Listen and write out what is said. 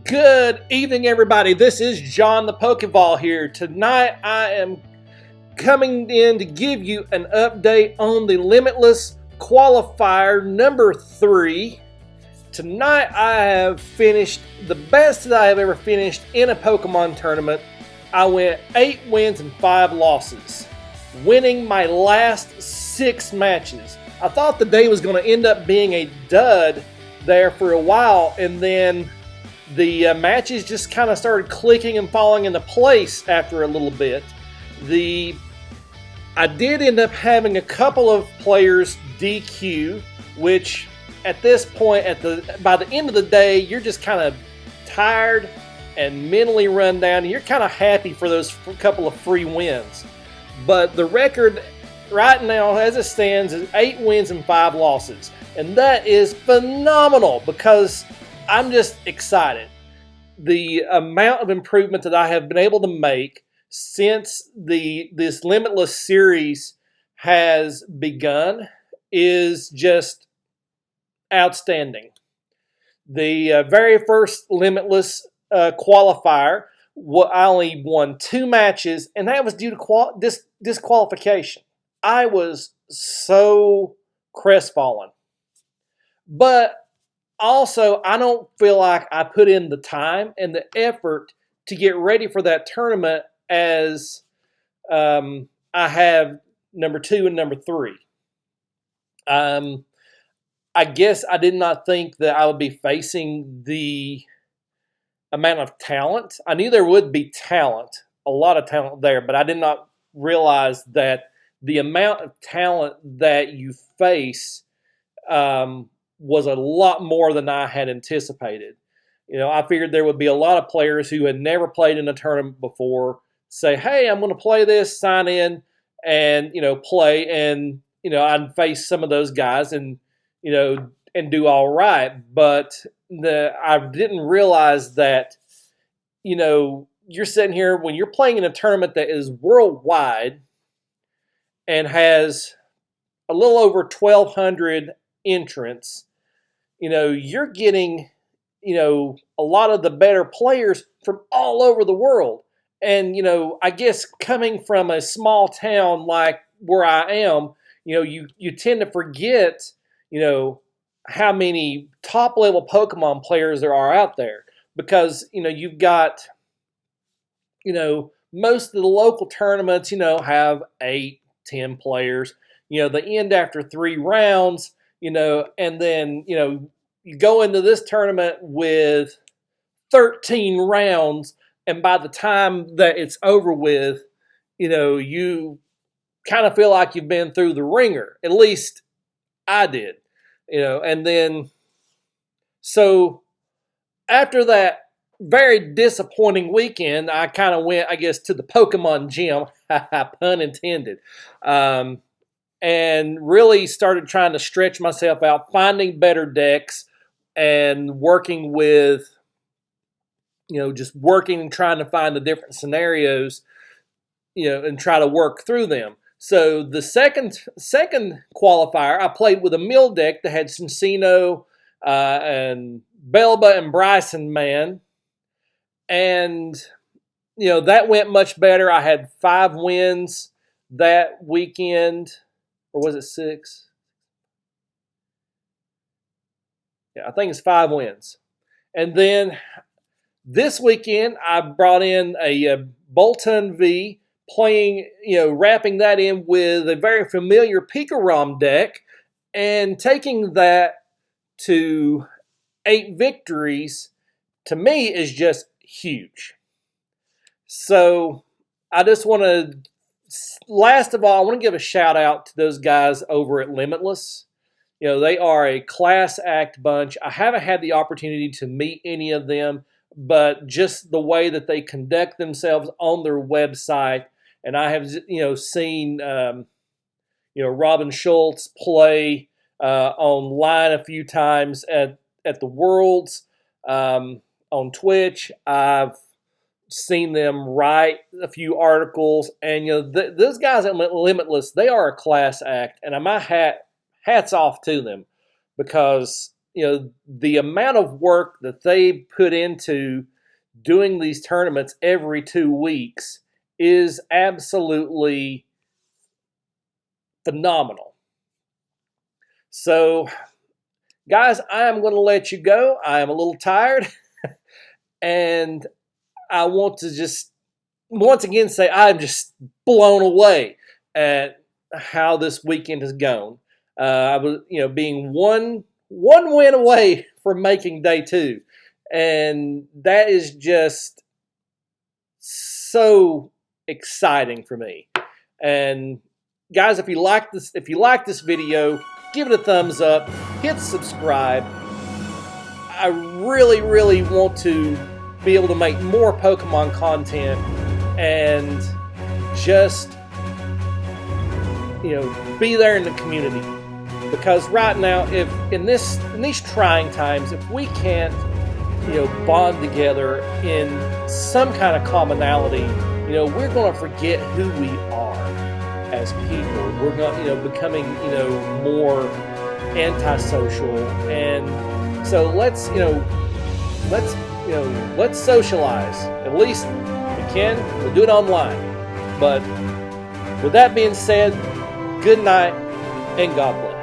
Good evening, everybody. This is John the Pokevol here. Tonight, I am coming in to give you an update on the Limitless Qualifier number 3. Tonight, I have finished the best that I have ever finished in a Pokemon tournament. I went 8 wins and 5 losses, winning my last 6 matches. I thought the day was going to end up being a dud there for a while, and then the matches just kind of started clicking and falling into place after a little bit. I did end up having a couple of players DQ, which at this point, by the end of the day, you're just kind of tired and mentally run down. And you're kind of happy for those couple of free wins. But the record right now, as it stands, is 8 wins and 5 losses. And that is phenomenal because I'm just excited. The amount of improvement that I have been able to make since this Limitless series has begun is just outstanding. The very first Limitless qualifier, I only won 2 matches, and that was due to disqualification. I was so crestfallen. But also, I don't feel like I put in the time and the effort to get ready for that tournament as I have number 2 and number 3. I guess I did not think that I would be facing the amount of talent. I knew there would be talent, a lot of talent there, but I did not realize that the amount of talent that you face was a lot more than I had anticipated. You know, I figured there would be a lot of players who had never played in a tournament before say, hey, I'm going to play this, sign in, and, play. And, I'd face some of those guys and, and do all right. But I didn't realize that, you're sitting here when you're playing in a tournament that is worldwide and has a little over 1,200 entrants, you're getting, a lot of the better players from all over the world. And, I guess coming from a small town like where I am, you tend to forget, how many top level Pokemon players there are out there because, you've got, most of the local tournaments, have 8, 10 players, they end after 3 rounds. And then, you go into this tournament with 13 rounds, and by the time that it's over with, you kind of feel like you've been through the ringer. At least I did, and then, so after that very disappointing weekend, I kind of went, I guess, to the Pokemon gym, pun intended, and really started trying to stretch myself out, finding better decks and working with, just working and trying to find the different scenarios, and try to work through them. So the second qualifier, I played with a mill deck that had Cincino and Belba and Bryson Man. And, that went much better. I had 5 wins that weekend. Or was it 6? Yeah, I think it's 5 wins. And then this weekend, I brought in a Bolton V, playing, wrapping that in with a very familiar Pikarom deck and taking that to 8 victories, to me, is just huge. So I just want to, last of all, I want to give a shout out to those guys over at Limitless. They are a class act bunch. I haven't had the opportunity to meet any of them, but just the way that they conduct themselves on their website, and I have, seen, Robin Schultz play online a few times at the Worlds on Twitch. I've seen them write a few articles, and those guys at Limitless, they are a class act, and my hats off to them because the amount of work that they put into doing these tournaments every 2 weeks is absolutely phenomenal. So, guys, I am going to let you go. I am a little tired, and I want to just once again say I'm just blown away at how this weekend has gone. I was, being one win away from making day 2, and that is just so exciting for me. And guys, if you like this video, give it a thumbs up, hit subscribe. I really, really want to be able to make more Pokemon content and just, be there in the community. Because right now, if in these trying times, if we can't, bond together in some kind of commonality, we're going to forget who we are as people. We're going, becoming, more antisocial, and so let's socialize. At least we can. We'll do it online. But with that being said, good night and God bless.